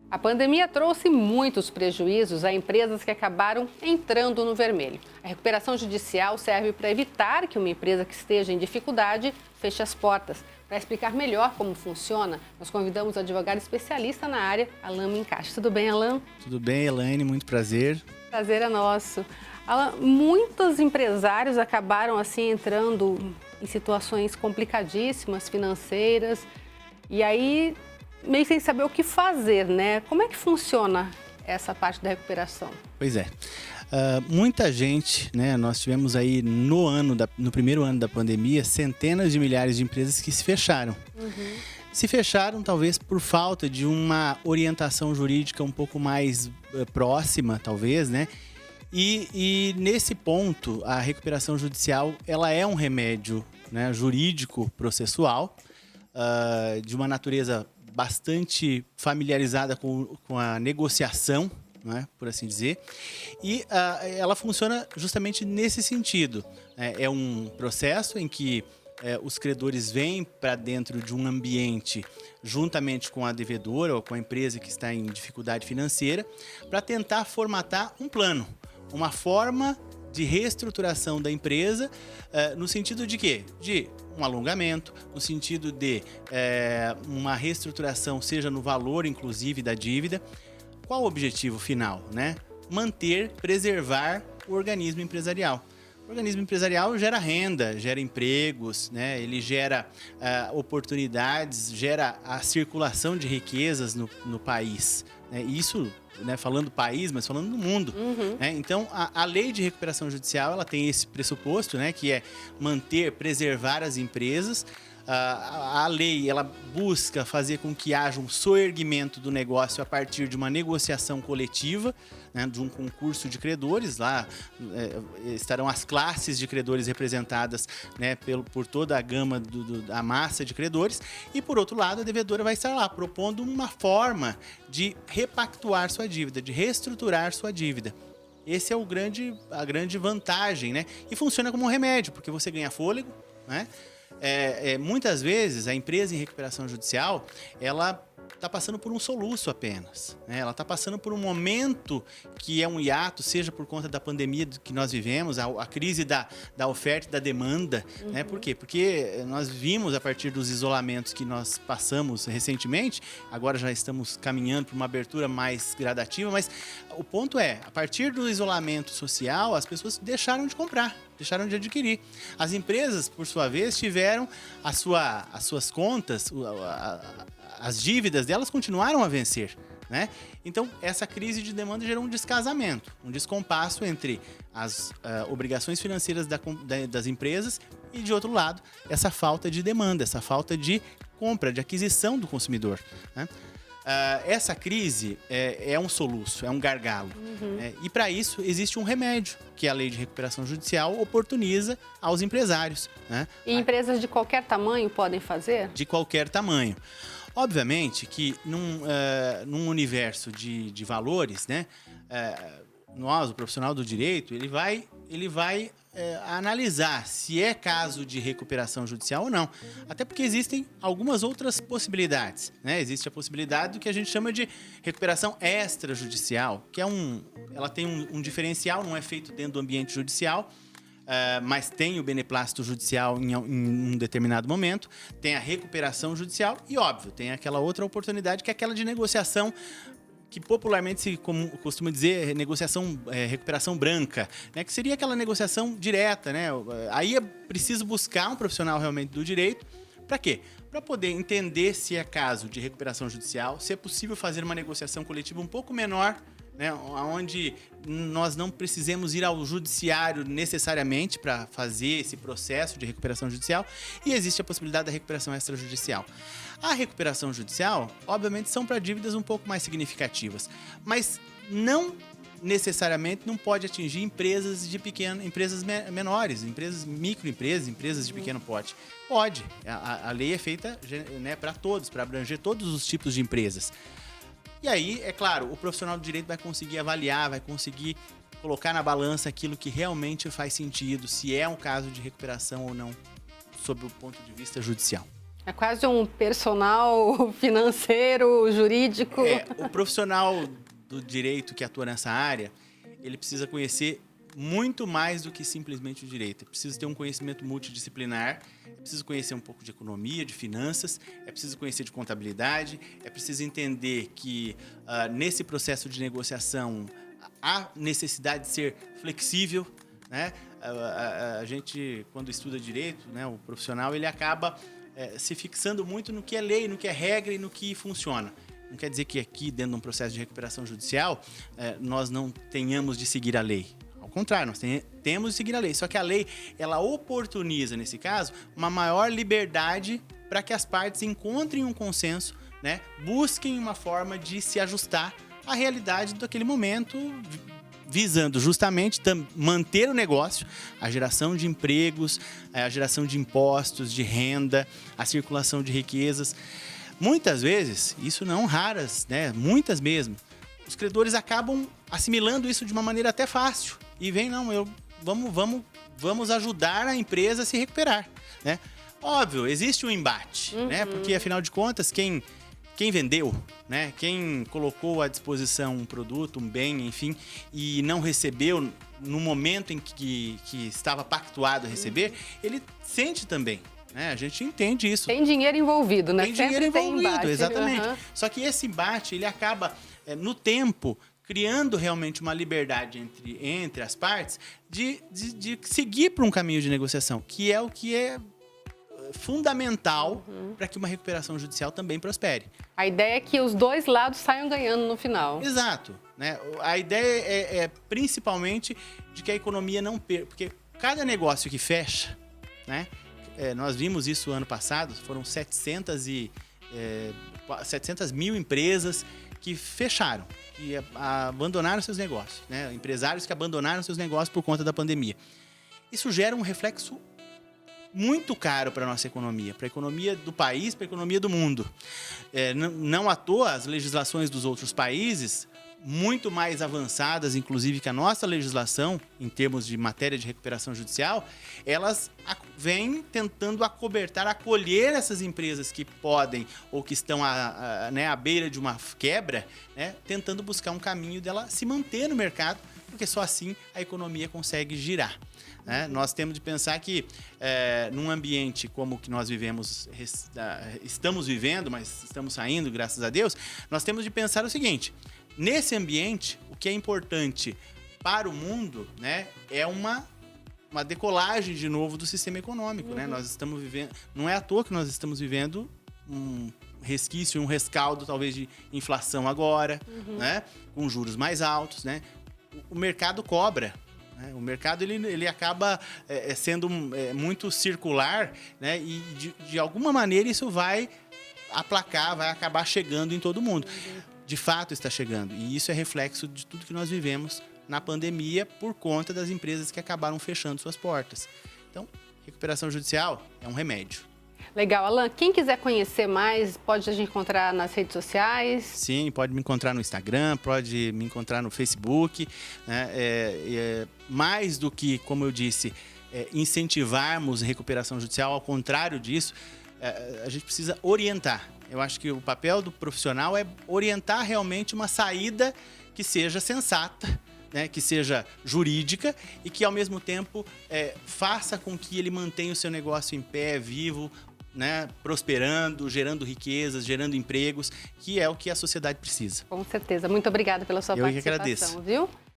A pandemia trouxe muitos prejuízos a empresas que acabaram entrando no vermelho. A recuperação judicial serve para evitar que uma empresa que esteja em dificuldade feche as portas. Para explicar melhor como funciona, nós convidamos o advogado especialista na área, Alan Mincache. Tudo bem, Alan? Tudo bem, Elaine, muito prazer. Prazer é nosso. Alan, muitos empresários acabaram assim entrando em situações complicadíssimas, financeiras, e aí meio sem saber o que fazer, né? Como é que funciona essa parte da recuperação? Pois é. Muita gente, né? Nós tivemos aí no primeiro ano da pandemia, centenas de milhares de empresas que se fecharam. Se fecharam talvez por falta de uma orientação jurídica um pouco mais próxima, talvez, né? E nesse ponto, a recuperação judicial, ela é um remédio, né, jurídico processual, de uma natureza bastante familiarizada com a negociação, né, por assim dizer, e ela funciona justamente nesse sentido. É um processo em que os credores vêm para dentro de um ambiente juntamente com a devedora ou com a empresa que está em dificuldade financeira para tentar formatar um plano, uma forma de reestruturação da empresa, no sentido de quê? De um alongamento, no sentido de uma reestruturação, seja no valor, inclusive, da dívida. Qual o objetivo final, né? Manter, preservar o organismo empresarial. O organismo empresarial gera renda, gera empregos, né? Ele gera oportunidades, gera a circulação de riquezas no país. Né? Isso, né, falando país, mas falando do mundo. Né? Então, a lei de recuperação judicial, ela tem esse pressuposto, né, que é manter, preservar as empresas. A lei, ela busca fazer com que haja um soerguimento do negócio a partir de uma negociação coletiva, né, de um concurso de credores. Lá estarão as classes de credores representadas, né, por toda a gama da massa de credores. E, por outro lado, a devedora vai estar lá propondo uma forma de repactuar sua dívida, de reestruturar sua dívida. Esse é a grande vantagem, né? E funciona como um remédio, porque você ganha fôlego, né? Muitas vezes a empresa em recuperação judicial, ela está passando por um soluço apenas, né? Ela está passando por um momento que é um hiato, seja por conta da pandemia que nós vivemos, a crise da oferta e da demanda, né? Por quê? Porque nós vimos a partir dos isolamentos que nós passamos recentemente, agora já estamos caminhando para uma abertura mais gradativa, mas o ponto é, a partir do isolamento social, as pessoas deixaram de comprar, deixaram de adquirir. As empresas, por sua vez, tiveram as suas contas, as dívidas delas continuaram a vencer, né? Então, essa crise de demanda gerou um descasamento, um descompasso entre as obrigações financeiras das empresas e, de outro lado, essa falta de demanda, essa falta de compra, de aquisição do consumidor, né? Essa crise é um soluço, é um gargalo. E para isso existe um remédio que a lei de recuperação judicial oportuniza aos empresários, né? E empresas de qualquer tamanho podem fazer? De qualquer tamanho. Obviamente que num universo de valores, né, o profissional do direito, ele vai analisar se é caso de recuperação judicial ou não. Até porque existem algumas outras possibilidades, né? Existe a possibilidade do que a gente chama de recuperação extrajudicial, que ela tem um diferencial, não é feito dentro do ambiente judicial, mas tem o beneplácito judicial em um determinado momento, tem a recuperação judicial e, óbvio, tem aquela outra oportunidade que é aquela de negociação que popularmente se costuma dizer recuperação branca, né? Que seria aquela negociação direta, né? Aí é preciso buscar um profissional realmente do direito. Para quê? Para poder entender se é caso de recuperação judicial, se é possível fazer uma negociação coletiva um pouco menor, né, onde nós não precisemos ir ao judiciário necessariamente para fazer esse processo de recuperação judicial, e existe a possibilidade da recuperação extrajudicial. A recuperação judicial, obviamente, são para dívidas um pouco mais significativas, mas não necessariamente não pode atingir empresas menores, microempresas, empresas de pequeno porte. Pode. A lei é feita, né, para todos, para abranger todos os tipos de empresas. E aí, é claro, o profissional do direito vai conseguir avaliar, vai conseguir colocar na balança aquilo que realmente faz sentido, se é um caso de recuperação ou não, sob o ponto de vista judicial. É quase um personal financeiro, jurídico. O profissional do direito que atua nessa área, ele precisa conhecer muito mais do que simplesmente o direito. É preciso ter um conhecimento multidisciplinar, é preciso conhecer um pouco de economia, de finanças, é preciso conhecer de contabilidade, é preciso entender que nesse processo de negociação há necessidade de ser flexível, né? A gente, quando estuda direito, né, o profissional, ele acaba se fixando muito no que é lei, no que é regra e no que funciona. Não quer dizer que aqui, dentro de um processo de recuperação judicial, nós não tenhamos de seguir a lei. Ao contrário, nós temos de seguir a lei. Só que a lei, ela oportuniza, nesse caso, uma maior liberdade para que as partes encontrem um consenso, né? Busquem uma forma de se ajustar à realidade daquele momento, visando justamente manter o negócio, a geração de empregos, a geração de impostos, de renda, a circulação de riquezas. Muitas vezes, isso não raras, né? Muitas mesmo, os credores acabam assimilando isso de uma maneira até fácil. E vem, vamos ajudar a empresa a se recuperar, né? Óbvio, existe um embate, né? Porque, afinal de contas, quem vendeu, né? Quem colocou à disposição um produto, um bem, enfim, e não recebeu no momento em que estava pactuado a receber, ele sente também. A gente entende isso. Tem dinheiro envolvido, né? Tem dinheiro envolvido, embate, exatamente. Só que esse embate, ele acaba, no tempo, criando realmente uma liberdade entre as partes de seguir por um caminho de negociação, que é o que é fundamental para que uma recuperação judicial também prospere. A ideia é que os dois lados saiam ganhando no final. Exato, né? A ideia é principalmente de que a economia não perca, porque cada negócio que fecha, né? Nós vimos isso ano passado, foram 700 mil empresas que fecharam, que abandonaram seus negócios, né? Empresários que abandonaram seus negócios por conta da pandemia. Isso gera um reflexo muito caro para a nossa economia, para a economia do país, para a economia do mundo. Não à toa, as legislações dos outros países, muito mais avançadas, inclusive, que a nossa legislação, em termos de matéria de recuperação judicial, elas vêm tentando acolher essas empresas que podem ou que estão à beira de uma quebra, né, tentando buscar um caminho dela se manter no mercado, porque só assim a economia consegue girar. Nós temos de pensar que num ambiente como o que nós estamos vivendo, mas estamos saindo, graças a Deus, nós temos de pensar o seguinte: nesse ambiente, o que é importante para o mundo, né, é uma decolagem de novo do sistema econômico. Né? Nós estamos vivendo, não é à toa que nós estamos vivendo um resquício, um rescaldo talvez de inflação agora, né, com juros mais altos, né? O mercado cobra. O mercado ele acaba sendo muito circular, né? E de alguma maneira isso vai aplacar, vai acabar chegando em todo mundo. De fato está chegando, e isso é reflexo de tudo que nós vivemos na pandemia por conta das empresas que acabaram fechando suas portas. Então, recuperação judicial é um remédio. Legal, Alan. Quem quiser conhecer mais, pode a gente encontrar nas redes sociais? Sim, pode me encontrar no Instagram, pode me encontrar no Facebook. Né? Mais do que, como eu disse, incentivarmos a recuperação judicial, ao contrário disso, a gente precisa orientar. Eu acho que o papel do profissional é orientar realmente uma saída que seja sensata, né, que seja jurídica e que, ao mesmo tempo, faça com que ele mantenha o seu negócio em pé, vivo, né, prosperando, gerando riquezas, gerando empregos, que é o que a sociedade precisa. Com certeza. Muito obrigada pela sua participação. Eu que agradeço. Viu?